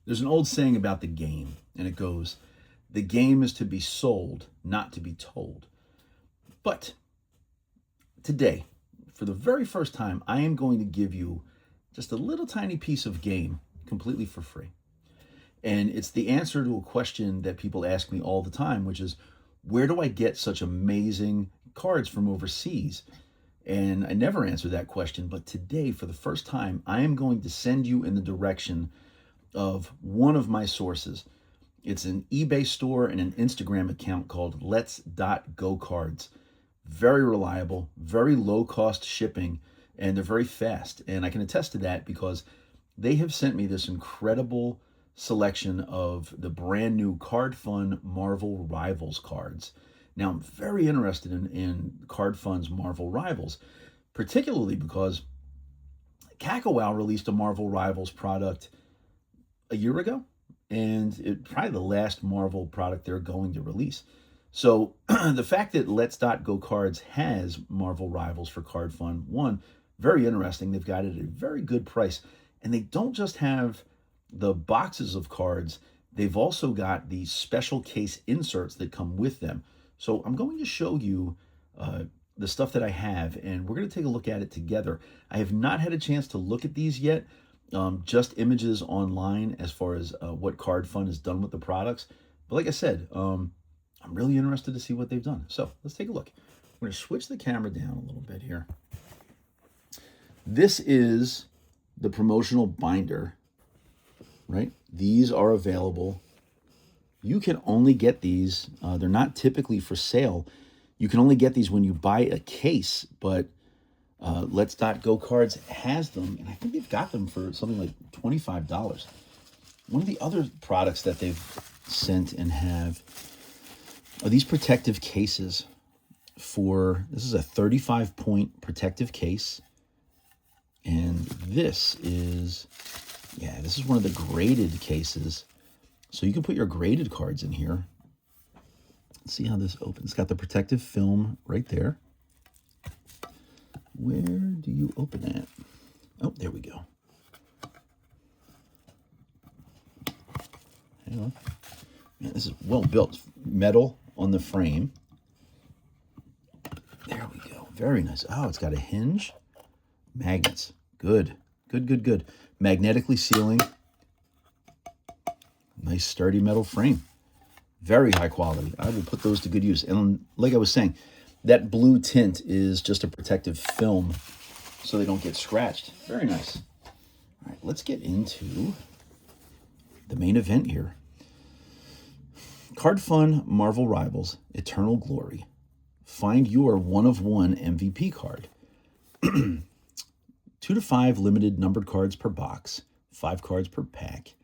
There's an old saying about the game, and it goes, the game is to be sold, not to be told. But today, for the very first time, I am going to give you just a little tiny piece of game completely for free. And it's the answer to a question that people ask me all the time, which is, where do I get such amazing cards from overseas? And I never answer that question, but today, for the first time, I am going to send you in the direction of one of my sources. It's an eBay store and an Instagram account called Let's Go Cards. Very reliable, very low cost shipping, and they're very fast. And I can attest to that because they have sent me this incredible selection of the brand new Card Fun Marvel Rivals cards. Now, I'm very interested in Card Fun's Marvel Rivals, particularly because Kakawao released a Marvel Rivals product a year ago, and it probably the last Marvel product they're going to release. So the fact that Let's Go Cards has Marvel Rivals for Card Fun, one, very interesting. They've got it at a very good price. And they don't just have the boxes of cards, they've also got the special case inserts that come with them. So I'm going to show you the stuff that I have, and we're going to take a look at it together. I have not had a chance to look at these yet, just images online as far as what Card Fun has done with the products. But like I said, I'm really interested to see what they've done. So let's take a look. I'm going to switch the camera down a little bit here. This is the promotional binder, right? These are available. You can only get these. They're not typically for sale. You can only get these when you buy a case, but Let's Go Cards has them, and I think they've got them for something like $25. One of the other products that they've sent and have are these protective cases for, this is a 35-point protective case. And this is one of the graded cases. So you can put your graded cards in here. Let's see how this opens. It's got the protective film right there. Where do you open it? Oh, there we go. Hang on. Man, this is well built. Metal on the frame. There we go. Very nice. Oh, it's got a hinge. Magnets. Good. Good. Magnetically sealing. Nice sturdy metal frame. Very high quality. I will put those to good use. And like I was saying, that blue tint is just a protective film so they don't get scratched. Very nice. All right, let's get into the main event here. Card Fun Marvel Rivals Eternal Glory. Find your one-of-one MVP card. 2 to 5 limited numbered cards per box, 5 cards per pack.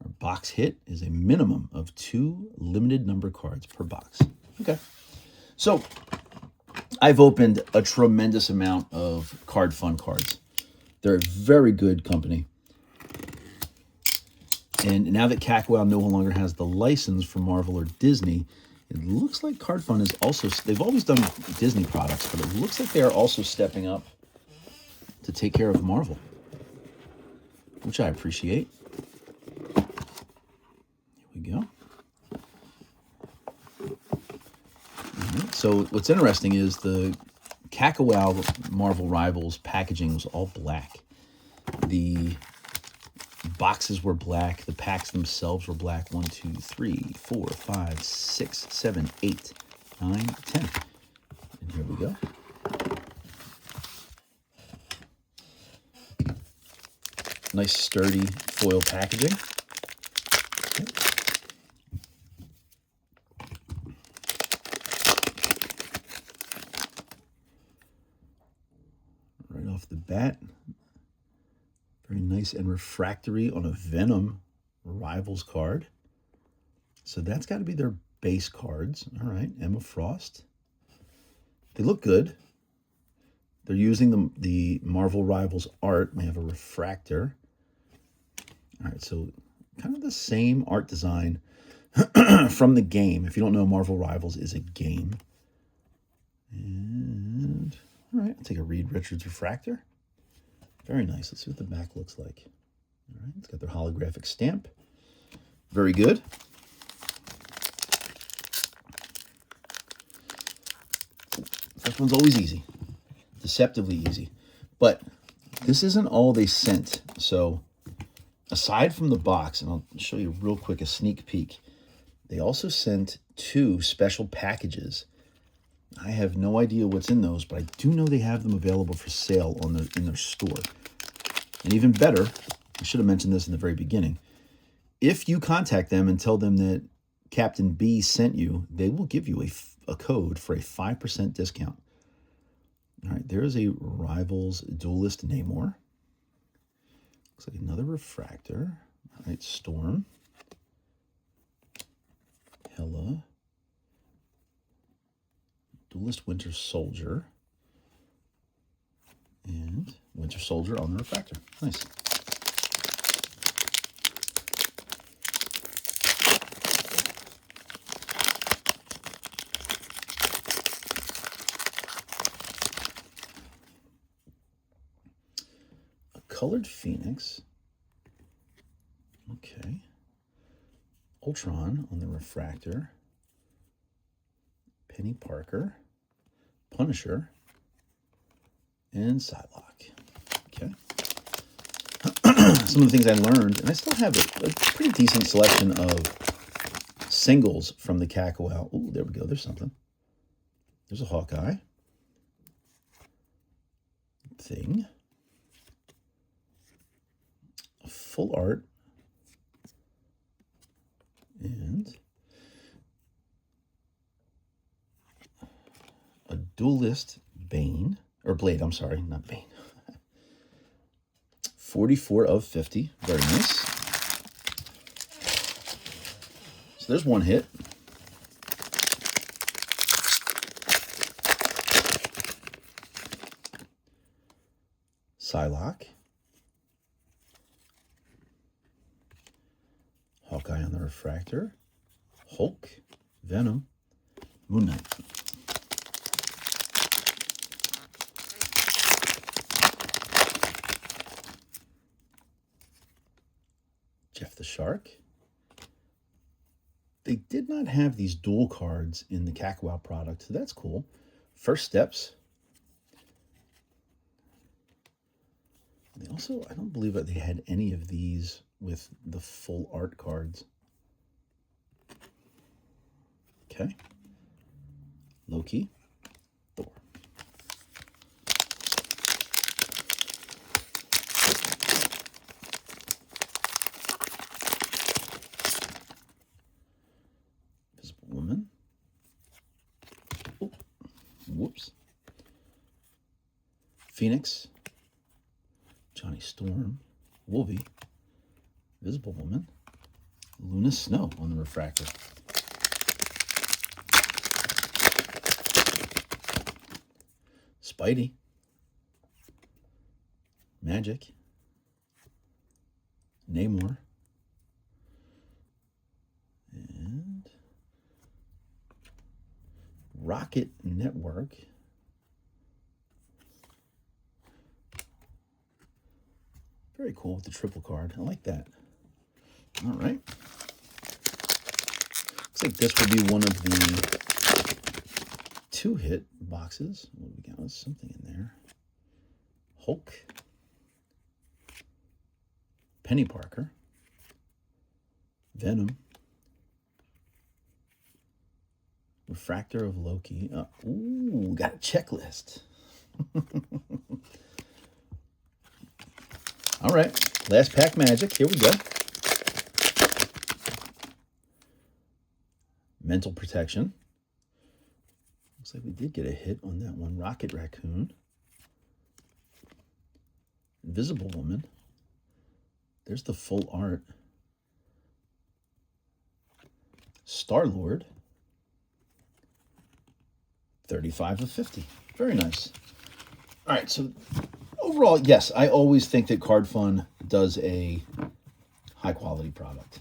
Our box hit is a minimum of 2 limited number cards per box. Okay. So I've opened a tremendous amount of Card Fun cards. They're a very good company. And now that Kakawao no longer has the license for Marvel or Disney, it looks like Card Fun is also, they've always done Disney products, but it looks like they are also stepping up to take care of Marvel, which I appreciate. Here we go. Right, so what's interesting is the Kakawao Marvel Rivals packaging was all black. The boxes were black. The packs themselves were black. 1, 2, 3, 4, 5, 6, 7, 8, 9, 10. And here we go. Nice sturdy foil packaging. Okay. Right off the bat, very nice and refractory on a Venom Rivals card. So that's got to be their base cards. All right, Emma Frost. They look good. They're using the Marvel Rivals art. They have a refractor. All right, so kind of the same art design from the game. If you don't know, Marvel Rivals is a game. And, all right, I'll take a Reed Richards refractor. Very nice. Let's see what the back looks like. All right, it's got their holographic stamp. Very good. First one's always easy, deceptively easy. But this isn't all they sent. So aside from the box, and I'll show you real quick a sneak peek, they also sent 2 special packages. I have no idea what's in those, but I do know they have them available for sale in their store. And even better, I should have mentioned this in the very beginning, if you contact them and tell them that Captain B sent you, they will give you a code for a 5% discount. All right, there's a Rivals Duelist Namor. Looks like another refractor. All right, Storm. Hela. Duelist Winter Soldier. And Winter Soldier on the refractor. Nice. A colored Phoenix. Okay. Ultron on the refractor. Penny Parker. Punisher. And Psylocke. Okay. Some of the things I learned, and I still have a pretty decent selection of singles from the Cacao. Oh, there we go. There's something. There's a Hawkeye. Thing. A full art. And a Duelist Bane. Or Blade, I'm sorry, not Bane. 44 of 50. Very nice. So there's one hit. Psylocke. Hawkeye on the refractor. Hulk. Venom. Moon Knight. Jeff the Shark. They did not have these dual cards in the Cacao product, so that's cool. First Steps. They also, I don't believe that they had any of these with the full art cards. Okay. Loki. Thor. Invisible Woman. Oh, whoops. Phoenix. Johnny Storm. Wolvie. Invisible Woman. Luna Snow on the refractor. Spidey. Magic. Namor. And Rocket Network. Very cool with the triple card. I like that. All right. Looks like this will be one of the 2-hit boxes. What do we got? There's something in there. Hulk. Penny Parker. Venom. Refractor of Loki. Ooh, got a checklist. All right, last pack magic. Here we go. Mental Protection. Looks like we did get a hit on that one. Rocket Raccoon. Invisible Woman. There's the full art. Star-Lord. 35 of 50. Very nice. All right, so overall, yes, I always think that Card Fun does a high-quality product.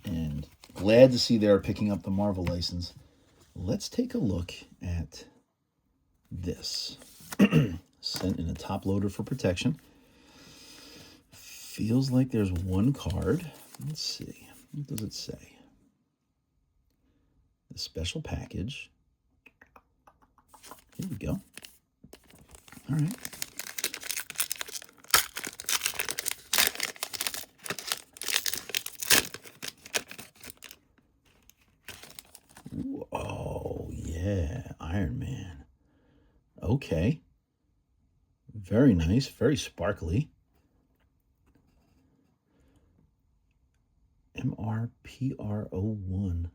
And glad to see they're picking up the Marvel license. Let's take a look at this. Sent in a top loader for protection. feels like there's one card. Let's see. What does it say? The special package. Here we go. All right. Oh, yeah. Iron Man. Okay. Very nice. Very sparkly. MRPR01.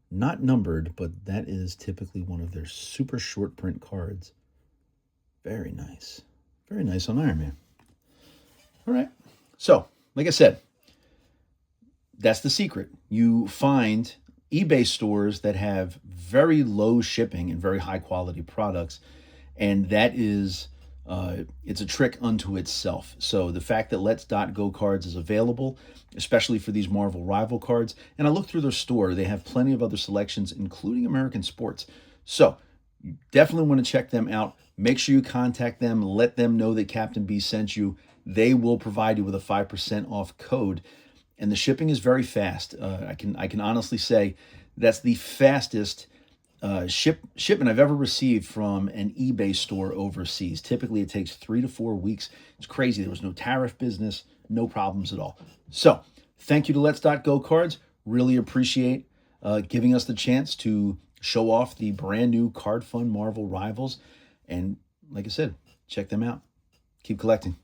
Not numbered, but that is typically one of their super short print cards. Very nice. Very nice on Iron Man. All right. So, like I said, that's the secret. You find eBay stores that have very low shipping and very high quality products, and that is it's a trick unto itself. So the fact that Let's Go cards is available, especially for these Marvel Rival cards, and I looked through their store, they have plenty of other selections, including American sports. So you definitely want to check them out. Make sure you contact them, let them know that Captain B sent you. They will provide you with a 5% off code, and the shipping is very fast. I can honestly say that's the fastest shipment I've ever received from an eBay store overseas. Typically, it takes 3 to 4 weeks. It's crazy. There was no tariff business, no problems at all. So, thank you to Let's Go Cards. Really appreciate giving us the chance to show off the brand new Card Fund Marvel Rivals. And like I said, check them out. Keep collecting.